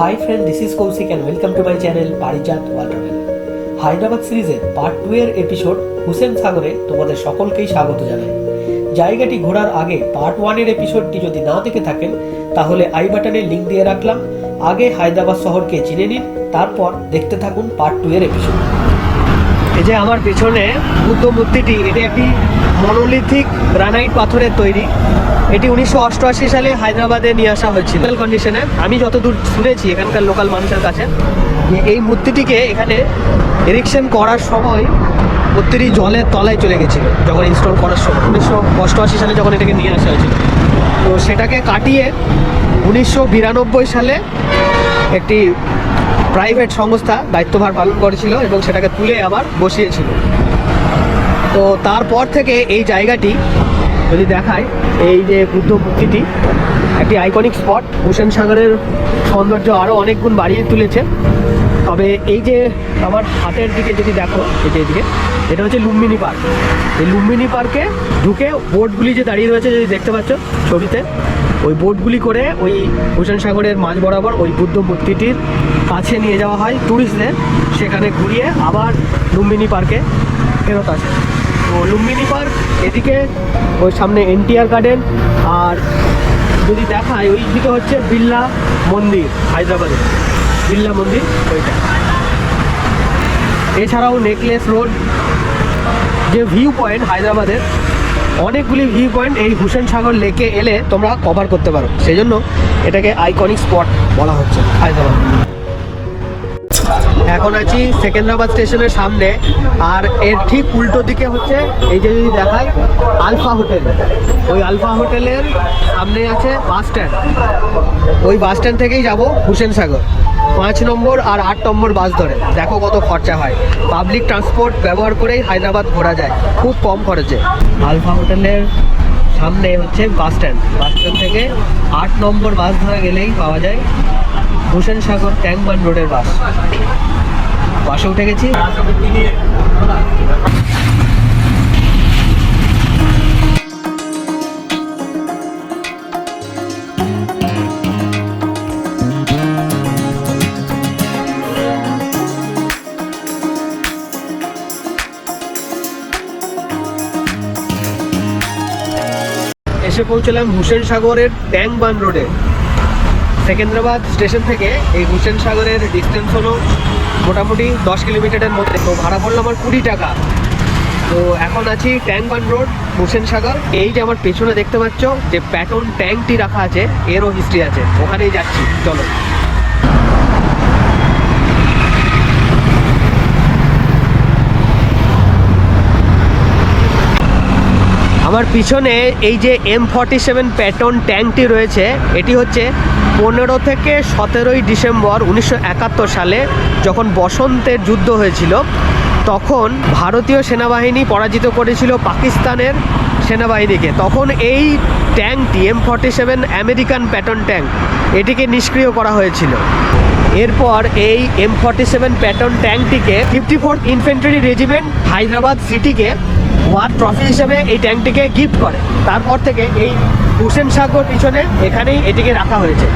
High friend, this is Kaushik and welcome to my channel Parijat world travel. Hyderabad সিরিজের part 2 এর episode Hussain সাগরে তোমাদের সকলকেই স্বাগত জানাই। জায়গাটি ঘোরার আগে পার্ট 1 এর এপিসোডটি যদি না দেখে থাকেন তাহলে আই বাটনে লিঙ্ক দিয়ে রাখলাম। আগে হায়দ্রাবাদ শহরকে চিনে নিন, তারপর দেখতে থাকুন পার্ট 2 এর এপিসোড। এই যে আমার পেছনে বুদ্ধ মূর্তিটি, এটি একটি মনোলিথিক গ্রানাইট পাথরের তৈরি। এটি 1988 সালে হায়দ্রাবাদে নিয়ে আসা হয়েছিল কন্ডিশনে। আমি যতদূর শুনেছি এখানকার লোকাল মানুষের কাছে যে এই মূর্তিটিকে এখানে এরিকশন করার সময় মূর্তিটি জলের তলায় চলে গেছিল যখন ইনস্টল করার সময় 1988 সালে যখন এটাকে নিয়ে আসা হয়েছিল। তো সেটাকে কাটিয়ে 1992 সালে একটি প্রাইভেট সংস্থা দায়িত্বভার পালন করেছিল এবং সেটাকে তুলে আবার বসিয়েছিল। তো তারপর থেকে এই জায়গাটি যদি দেখায়, এই যে বুদ্ধ মূর্তিটি একটি আইকনিক স্পট, হুসেন সাগরের সৌন্দর্য আরও অনেক গুণ বাড়িয়ে তুলেছে। তবে এই যে আমার হাতের দিকে যদি দেখো, এই যে এদিকে, এটা হচ্ছে লুম্বিনী পার্ক। এই লুম্বিনী পার্কে ঢুকে বোটগুলি যে দাঁড়িয়ে রয়েছে যদি দেখতে পাচ্ছ ছবিতে, ওই বোটগুলি করে ওই হুসেন সাগরের মাঝ বরাবর ওই বুদ্ধ মূর্তিটির কাছে নিয়ে যাওয়া হয় ট্যুরিস্টদের, সেখানে ঘুরিয়ে আবার লুম্বিনী পার্কে ফেরত আসে। তো লুম্বিনী পার্ক এদিকে, ওই সামনে এনটিআর গার্ডেন, আর যদি দেখায় ওই দিকে হচ্ছে বিড়লা মন্দির, হায়দ্রাবাদের বিড়লা মন্দির ওইটা। এছাড়াও নেকলেস রোড, যে ভিউ পয়েন্ট হায়দ্রাবাদের অনেকগুলি ভিউ পয়েন্ট এই হুসেন সাগর লেকে এলে তোমরা কভার করতে পারো, সেই জন্য এটাকে আইকনিক স্পট বলা হচ্ছে হায়দ্রাবাদ। এখন আছি সেকেন্দ্রাবাদ স্টেশনের সামনে, আর এর ঠিক উল্টো দিকে হচ্ছে এই যে যদি দেখায় আলফা হোটেল। ওই আলফা হোটেলের সামনে আছে বাস স্ট্যান্ড। ওই বাস স্ট্যান্ড থেকেই যাব হুসেন সাগর। 5 নম্বর আর 8 নম্বর বাস ধরে দেখো কত খরচা হয়। পাবলিক ট্রান্সপোর্ট ব্যবহার করেই হায়দ্রাবাদ ঘোরা যায় খুব কম খরচে। আলফা হোটেলের সামনে হচ্ছে বাস স্ট্যান্ড। বাস স্ট্যান্ড থেকে 8 নম্বর বাস ধরে গেলেই পাওয়া যায় হুসেন সাগর ট্যাঙ্ক বান্ড রোডের বাস। বাসে উঠে গেছি। এসে পৌঁছলাম হুসেন সাগরের ট্যাঙ্ক বান্ড রোডে। সেকেন্দ্রাবাদ স্টেশন থেকে এই হুসেন সাগরের ডিস্টেন্স হলো মোটামুটি 10 কিলোমিটারের মধ্যে। তো ভাড়া পড়লো আমার 20 টাকা। তো এখন আছি ট্যাঙ্ক বান্ড রোড, হুসেন সাগর। এই যে আমার পেছনে দেখতে পাচ্ছ যে প্যাটন ট্যাঙ্কটি রাখা আছে, এরও হিস্ট্রি আছে, ওখানেই যাচ্ছি, চলো। আমার পিছনে এই যে M47 প্যাটন ট্যাঙ্কটি রয়েছে, এটি হচ্ছে 15 থেকে 17 ডিসেম্বর 1971 সালে যখন বসন্তের যুদ্ধ হয়েছিল, তখন ভারতীয় সেনাবাহিনী পরাজিত করেছিল পাকিস্তানের সেনাবাহিনীকে। তখন এই ট্যাঙ্কটি M47 আমেরিকান প্যাটন ট্যাঙ্ক, এটিকে নিষ্ক্রিয় করা হয়েছিল। এরপর এই M47 প্যাটন ট্যাঙ্কটিকে 54th ইনফ্যান্ট্রি রেজিমেন্ট হায়দ্রাবাদ সিটিকে ওয়ার ট্রফি হিসেবে এই ট্যাঙ্কটিকে গিফট করে। তারপর থেকে এই হুসেন সাগর পিছনে এখানেই এটিকে রাখা হয়েছে।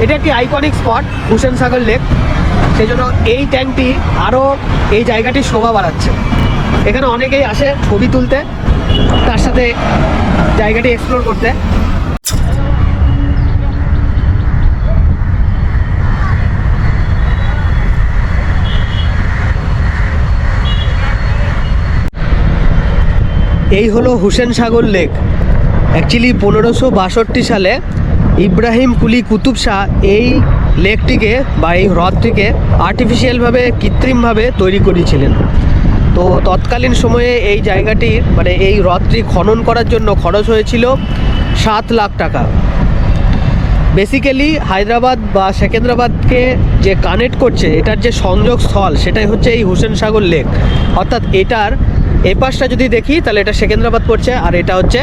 এটা একটি আইকনিক স্পট হুসেন সাগর লেক, সেই জন্য এই ট্যাঙ্কটি আরও এই জায়গাটি শোভা বাড়াচ্ছে। এখানে অনেকেই আসে ছবি তুলতে, তার সাথে জায়গাটি এক্সপ্লোর করতে। এই হলো হুসেন সাগর লেক। অ্যাকচুয়ালি 1562 সালে ইব্রাহিম কুলি কুতুব শাহ এই লেকটিকে বা এই হ্রদটিকে আর্টিফিশিয়ালভাবে, কৃত্রিমভাবে তৈরি করেছিলেন। তো তৎকালীন সময়ে এই জায়গাটির মানে এই হ্রদটি খনন করার জন্য খরচ হয়েছিল 7 লাখ টাকা। বেসিক্যালি হায়দ্রাবাদ বা সেকেন্দ্রাবাদকে যে কানেক্ট করছে, এটার যে সংযোগ স্থল, সেটাই হচ্ছে এই হুসেন সাগর লেক। অর্থাৎ এটার এই পাশটা যদি দেখি তাহলে এটা সেকেন্দ্রাবাদ পড়ছে, আর এটা হচ্ছে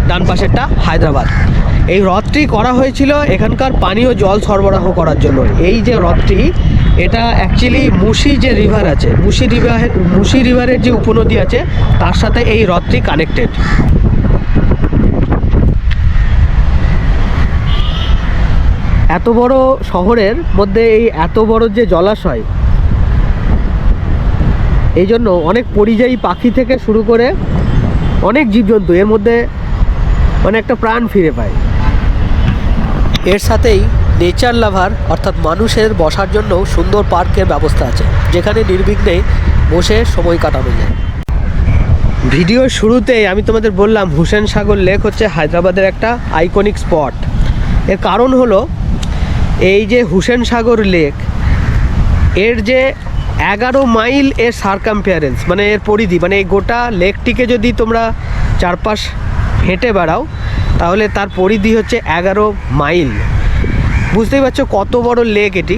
ডান পাশেরটা হায়দ্রাবাদ। এই হ্রদটি করা হয়েছিল এখানকার পানীয় জল সরবরাহ করার জন্য। এই যে হ্রদটি, এটা অ্যাকচুয়ালি মুসি যে রিভার আছে, মুসি রিভারের যে উপনদী আছে তার সাথে এই হ্রদটি কানেক্টেড। এত বড় শহরের মধ্যে এই এত বড় যে জলাশয়, এই জন্য অনেক পরিযায়ী পাখি থেকে শুরু করে অনেক জীবজন্তু এর মধ্যে মানে একটা প্রাণ ফিরে পায়। এর সাথেই নেচার লাভার অর্থাৎ মানুষের বসার জন্য সুন্দর পার্কের ব্যবস্থা আছে, যেখানে নির্বিঘ্নে বসে সময় কাটানো যায়। ভিডিওর শুরুতেই আমি তোমাদের বললাম হুসেন সাগর লেক হচ্ছে হায়দ্রাবাদের একটা আইকনিক স্পট। এর কারণ হলো এই যে হুসেন সাগর লেক, এর যে 11 মাইল এর সার্কামফারেন্স মানে এর পরিধি, মানে এই গোটা লেকটিকে যদি তোমরা চারপাশ হেঁটে বেড়াও তাহলে তার পরিধি হচ্ছে 11 মাইল। বুঝতেই পারছো কত বড় লেক এটি।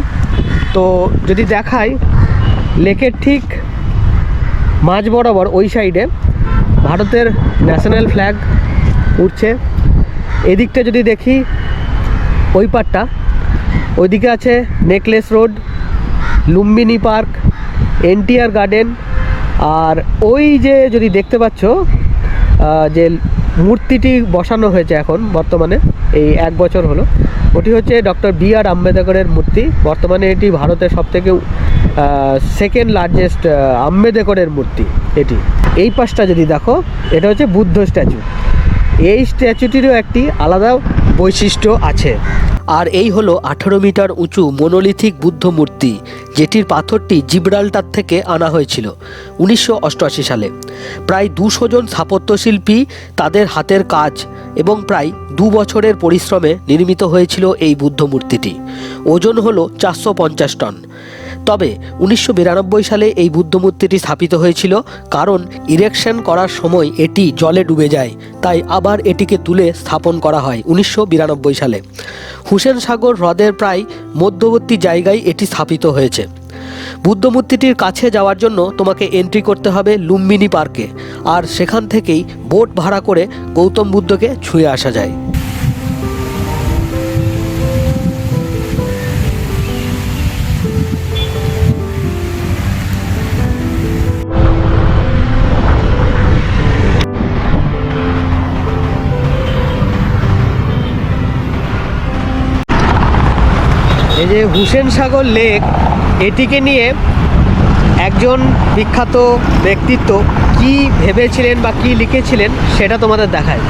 তো যদি দেখাই, লেকের ঠিক মাঝ বরাবর ওই সাইডে ভারতের ন্যাশনাল ফ্ল্যাগ উঠছে। এদিকটা যদি দেখি, ওই পারটা ওইদিকে আছে necklace road, Lumbini park, NTR garden. আর ওই যে যদি দেখতে পাচ্ছ যে মূর্তিটি বসানো হয়েছে এখন বর্তমানে, এই 1 বছর হলো, ওটি হচ্ছে ডক্টর বি.আর. আম্বেদকরের মূর্তি। বর্তমানে এটি ভারতের সবথেকে সেকেন্ড লার্জেস্ট আম্বেদকরের মূর্তি এটি। এই পাশটা যদি দেখো, এটা হচ্ছে বুদ্ধ স্ট্যাচু। এই স্ট্যাচুটিরও একটি আলাদা বৈশিষ্ট্য আছে। আর এই হলো 18 মিটার উঁচু মোনোলিথিক বুদ্ধ মূর্তি, যেটির পাথরটি জিব্রাল্টার থেকে আনা হয়েছিল 1988 সালে। প্রায় 200 জন স্থাপত্যশিল্পী তাদের হাতের কাজ এবং প্রায় 2 বছরের পরিশ্রমে নির্মিত হয়েছিল এই বুদ্ধ মূর্তিটি। ওজন হলো 450 টন। তবে 1992 সালে এই বুদ্ধ মূর্তিটি স্থাপিত হয়েছিল, কারণ ইরেকশন করার সময় এটি জলে ডুবে যায়, তাই আবার এটিকে তুলে স্থাপন করা হয় 1992 সালে। হুসেন সাগর হ্রদের প্রায় মধ্যবর্তী জায়গায় এটি স্থাপিত হয়েছে। বুদ্ধ মূর্তিটির কাছে যাওয়ার জন্য তোমাকে এন্ট্রি করতে হবে লুম্বিনী পার্কে, আর সেখান থেকেই বোট ভাড়া করে গৌতম বুদ্ধকে ছুঁয়ে আসা যায়। এই যে হুসেন সাগর লেক, এটিকে নিয়ে একজন বিখ্যাত ব্যক্তিত্ব কি ভেবেছিলেন বা কি লিখেছিলেন সেটা তোমাদের দেখায়।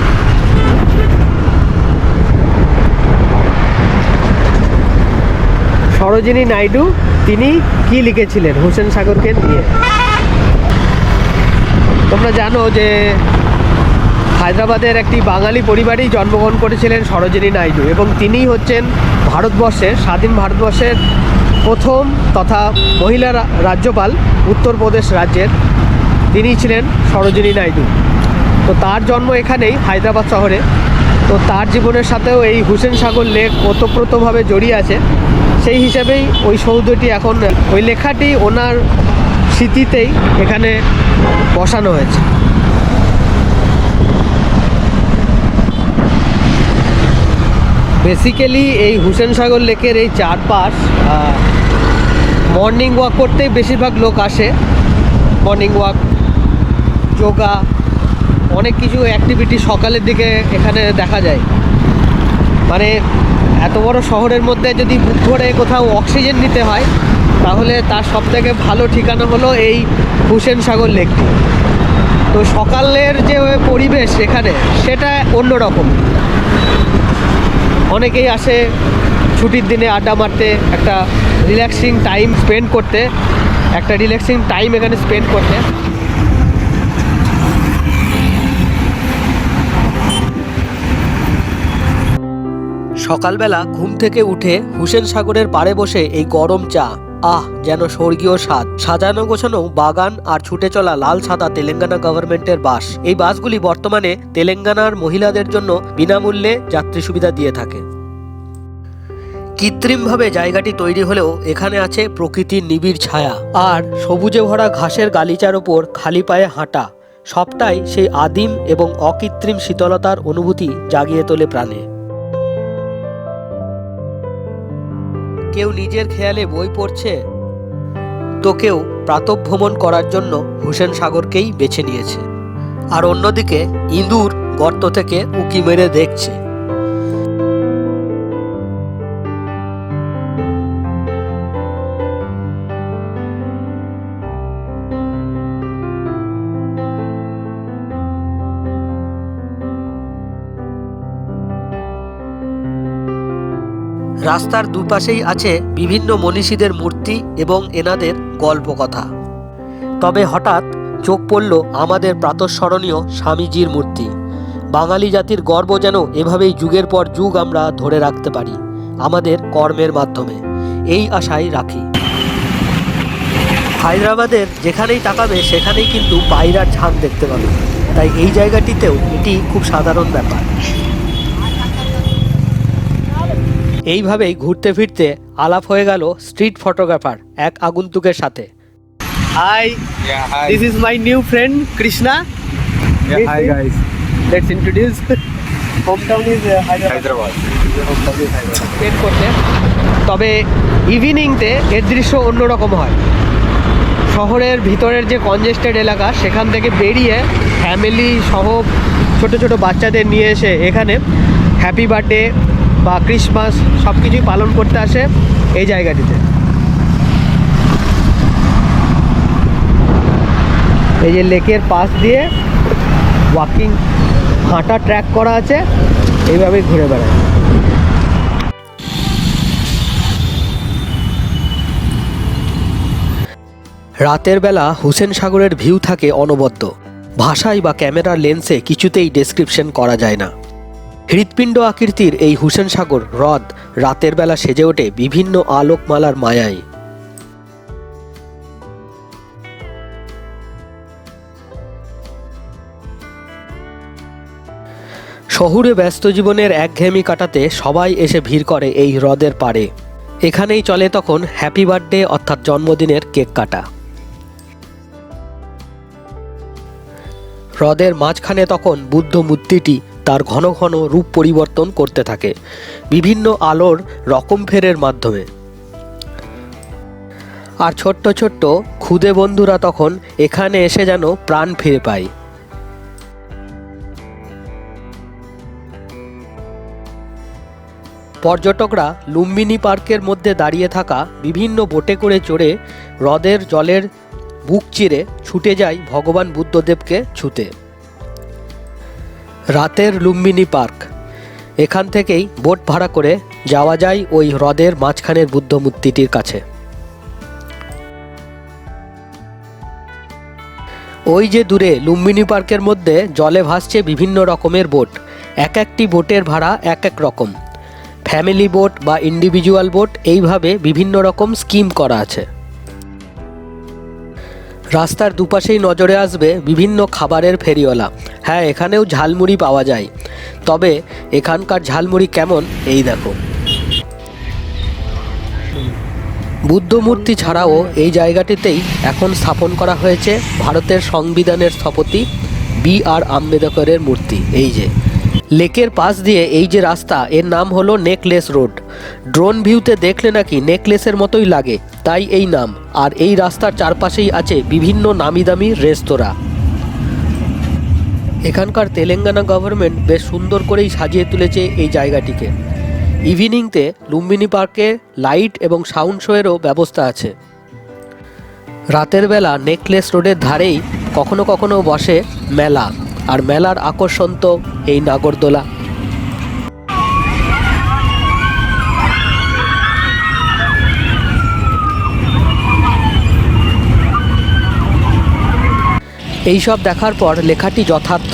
সরোজিনী নাইডু তিনি কি লিখেছিলেন হুসেন সাগরকে নিয়ে। তোমরা জানো যে হায়দ্রাবাদের একটি বাঙালি পরিবারেই জন্মগ্রহণ করেছিলেন সরোজিনী নাইডু, এবং তিনিই হচ্ছেন ভারতবর্ষের, স্বাধীন ভারতবর্ষের প্রথম তথা মহিলা রাজ্যপাল উত্তরপ্রদেশ রাজ্যের। তিনিই ছিলেন সরোজিনী নাইডু। তো তার জন্ম এখানেই হায়দ্রাবাদ শহরে। তো তার জীবনের সাথেও এই হুসেন সাগর লেক ওতপ্রোতভাবে জড়িয়ে আছে। সেই হিসাবেই ওই সৌধটি এখন, ওই লেখাটি ওনার স্মৃতিতেই এখানে বসানো হয়েছে। বেসিক্যালি এই হুসেন সাগর লেকের এই চারপাশ মর্নিং ওয়াক করতেই বেশিরভাগ লোক আসে। মর্নিং ওয়াক, যোগা, অনেক কিছু অ্যাক্টিভিটি সকালের দিকে এখানে দেখা যায়। মানে এত বড় শহরের মধ্যে যদি বুক ভরে কোথাও অক্সিজেন নিতে হয়, তাহলে তার সবথেকে ভালো ঠিকানা হলো এই হুসেন সাগর লেকটি। তো সকালের যে পরিবেশ এখানে, সেটা অন্যরকম। অনেকেই আসে ছুটির দিনে আড্ডা মারতে, একটা রিল্যাক্সিং টাইম স্পেন্ড করতে, এখানে স্পেন্ড করতে। সকালবেলা ঘুম থেকে উঠে হুসেন সাগরের পাড়ে বসে এই গরম চা, যেন স্বর্গীয় স্বাদ। সাজানো গোছানো বাগান আর ছুটে চলা লাল সাদা তেলেঙ্গানা গভর্নমেন্টের বাস। এই বাসগুলি বর্তমানে তেলেঙ্গানার মহিলাদের জন্য বিনামূল্যে যাত্রী সুবিধা দিয়ে থাকে। কৃত্রিমভাবে জায়গাটি তৈরি হলেও এখানে আছে প্রকৃতির নিবিড় ছায়া আর সবুজে ভরা ঘাসের গালিচার ওপর খালি পায়ে হাঁটা। সবটাই সেই আদিম এবং অকৃত্রিম শীতলতার অনুভূতি জাগিয়ে তোলে প্রাণে। কেউ নিজের খেয়ালে বই পড়ছে, তো কেউ প্রাতঃভ্রমণ করার জন্য হুসেন সাগরকেই বেছে নিয়েছে। আর অন্যদিকে ইঁদুর গর্ত থেকে উঁকি মেরে দেখছে। রাস্তার দুপাশেই আছে বিভিন্ন মনীষীদের মূর্তি এবং এনাদের গল্পকথা। তবে হঠাৎ চোখ পড়ল আমাদের প্রাতঃস্মরণীয় স্বামীজির মূর্তি। বাঙালি জাতির গর্ব যেন এভাবেই যুগের পর যুগ আমরা ধরে রাখতে পারি আমাদের কর্মের মাধ্যমে, এই আশাই রাখি। হায়দ্রাবাদের যেখানেই তাকাবে সেখানেই কিন্তু পায়রার ঝাঁক দেখতে পাবে, তাই এই জায়গাটিতেও এটি খুব সাধারণ ব্যাপার। এইভাবেই ঘুরতে ফিরতে আলাপ হয়ে গেল স্ট্রিট ফটোগ্রাফার এক আগন্তুকের সাথে। Hi, this is my new friend Krishna. Hi guys. Let's introduce. Hometown is Hyderabad. Hometown is Hyderabad. Spend করতে, তবে ইভিনিংতে এর দৃশ্য অন্যরকম হয়। শহরের ভিতরের যে কনজেস্টেড এলাকা সেখান থেকে বেরিয়ে ফ্যামিলি সহ ছোট ছোট বাচ্চাদের নিয়ে এসে এখানে হ্যাপি বার্থডে বা ক্রিসমাস সব কিছুই পালন করতে আসে এই জায়গাটিতে। এই যে লেকের পাশ দিয়ে ওয়াকিং হাঁটা ট্র্যাক করা আছে, এইভাবেই ঘুরে বেড়ায়। রাতের বেলা হুসেন সাগরের ভিউ থাকে অনবদ্য, ভাষায় বা ক্যামেরার লেন্সে কিছুতেই ডেসক্রিপশন করা যায় না। হৃৎপিণ্ড আকৃতির এই হুসেন সাগর হ্রদ রাতের বেলা সেজে ওঠে বিভিন্ন আলোকমালার মায়ায়। শহুরে ব্যস্ত জীবনের একঘেয়েমি কাটাতে সবাই এসে ভিড় করে এই হ্রদের পাড়ে। এখানেই চলে তখন হ্যাপি বার্থডে অর্থাৎ জন্মদিনের কেক কাটা। হ্রদের মাঝখানে তখন বুদ্ধ মূর্তিটি তার ঘন ঘন রূপ পরিবর্তন করতে থাকে বিভিন্ন আলোর রকম ফেরের মাধ্যমে। আর ছোট্ট ছোট্ট ক্ষুদে বন্ধুরা তখন এখানে এসে যেন প্রাণ ফিরে পায়। পর্যটকরা লুম্বিনী পার্কের মধ্যে দাঁড়িয়ে থাকা বিভিন্ন বোটে করে চড়ে হ্রদের জলের বুক চিরে ছুটে যায় ভগবান বুদ্ধদেবকে ছুঁতে। রাতের লুম্বিনী পার্ক, এখান থেকেই বোট ভাড়া করে যাওয়া যায় ওই হ্রদের মাঝখানের বুদ্ধ মূর্তিটির কাছে। ওই যে দূরে লুম্বিনী পার্কের মধ্যে জলে ভাসছে বিভিন্ন রকমের বোট, এক একটি বোটের ভাড়া এক এক রকম। ফ্যামিলি বোট বা ইন্ডিভিজুয়াল বোট, এইভাবে বিভিন্ন রকম স্কিম করা আছে। রাস্তার দুপাশেই নজরে আসবে বিভিন্ন খাবারের ফেরিওয়ালা। হ্যাঁ, এখানেও ঝালমুড়ি পাওয়া যায়, তবে এখানকার ঝালমুড়ি কেমন এই দেখো। বুদ্ধ মূর্তি ছাড়াও এই জায়গাটিতেই এখন স্থাপন করা হয়েছে ভারতের সংবিধানের স্থপতি বি.আর. আম্বেদকরের মূর্তি। এই যে লেকের পাশ দিয়ে এই যে রাস্তা, এর নাম হলো নেকলেস রোড। ড্রোন ভিউতে দেখলে নাকি নেকলেসের মতোই লাগে, তাই এই নাম। আর এই রাস্তার চারপাশেই আছে বিভিন্ন নামি দামি রেস্তোরাঁ। এখানকার তেলেঙ্গানা গভর্নমেন্ট বেশ সুন্দর করেই সাজিয়ে তুলেছে এই জায়গাটিকে। ইভিনিংতে লুম্বিনী পার্কে লাইট এবং সাউন্ড শোয়েরও ব্যবস্থা আছে। রাতের বেলা নেকলেস রোডের ধারেই কখনো কখনো বসে মেলা, আর মেলার আকর্ষণ তো এই নাগরদোলা। এইসব দেখার পর লেখাটি যথার্থ।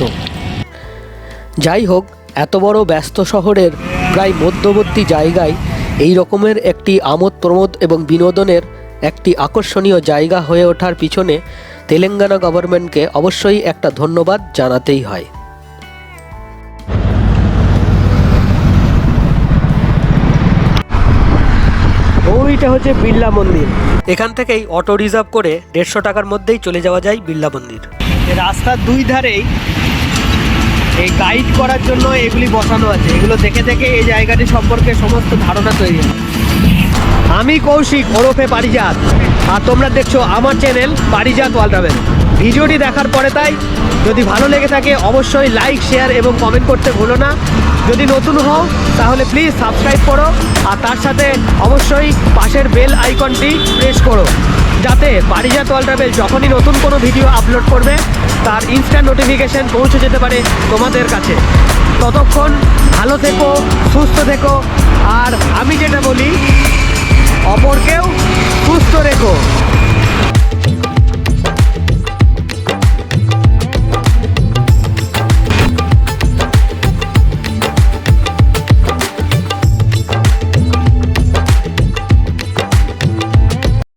যাই হোক, এত বড় ব্যস্ত শহরের প্রায় মধ্যবর্তী জায়গায় এই রকমের একটি আমোদ প্রমোদ এবং বিনোদনের একটি আকর্ষণীয় জায়গা হয়ে ওঠার পিছনে তেলেঙ্গানা গভর্নমেন্টকে অবশ্যই একটা ধন্যবাদ জানাতেই হয়। ওইটা হচ্ছে বিড়লা মন্দির। এখান থেকেই অটো রিজার্ভ করে 150 টাকার মধ্যেই চলে যাওয়া যায় বিড়লা মন্দির। রাস্তার দুই ধারেই এই গাইড করার জন্য এগুলি বসানো আছে, এগুলো দেখে দেখে এই জায়গাটি সম্পর্কে সমস্ত ধারণা তৈরি হয়। আমি কৌশিক ওরফে পারিজাত, আর তোমরা দেখছো আমার চ্যানেল পারিজাত ওয়ার্ল্ড ট্রাভেল। ভিডিওটি দেখার পরে তাই যদি ভালো লেগে থাকে অবশ্যই লাইক শেয়ার এবং কমেন্ট করতে ভুলো না। যদি নতুন হও তাহলে প্লিজ সাবস্ক্রাইব করো, আর তার সাথে অবশ্যই পাশের বেল আইকনটি প্রেস করো, যাতে পারিজাত ওয়ার্ল্ড ট্রাভেল যখনই নতুন কোনো ভিডিও আপলোড করবে তার ইনস্ট্যান্ট নোটিফিকেশন পৌঁছে যেতে পারে তোমাদের কাছে। ততক্ষণ ভালো থেকো, সুস্থ থেকো, আর আমি যেটা বলি অপরকেও সুস্থ রেখো।